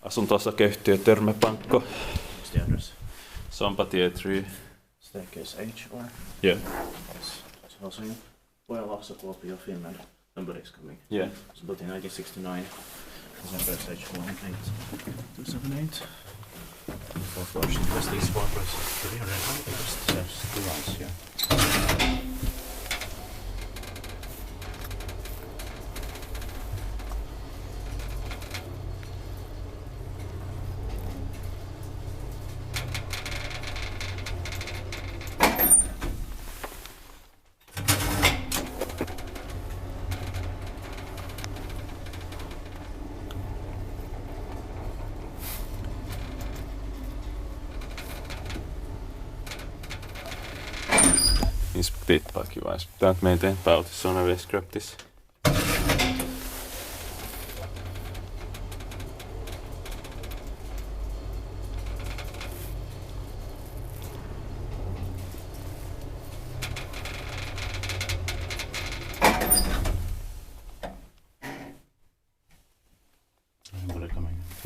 Asunto-osakeyhtiö Törmäpankko. What's the address? Sompatie 3. Staircase H or? Yeah. Yes. That's also in Puijonlaakso, Kuopio, Finland. Number is coming. Yeah. It's built in 1969. Address H18278. Four floors. Just these four floors. 300. Just there's 2 rounds here. Inspektiittaakin Tää meidän about Sonavi scriptis.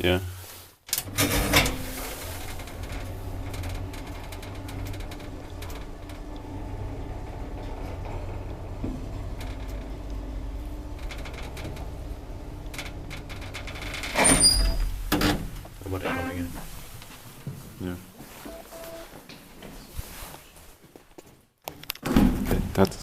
Yeah. Nobody coming in. Yeah.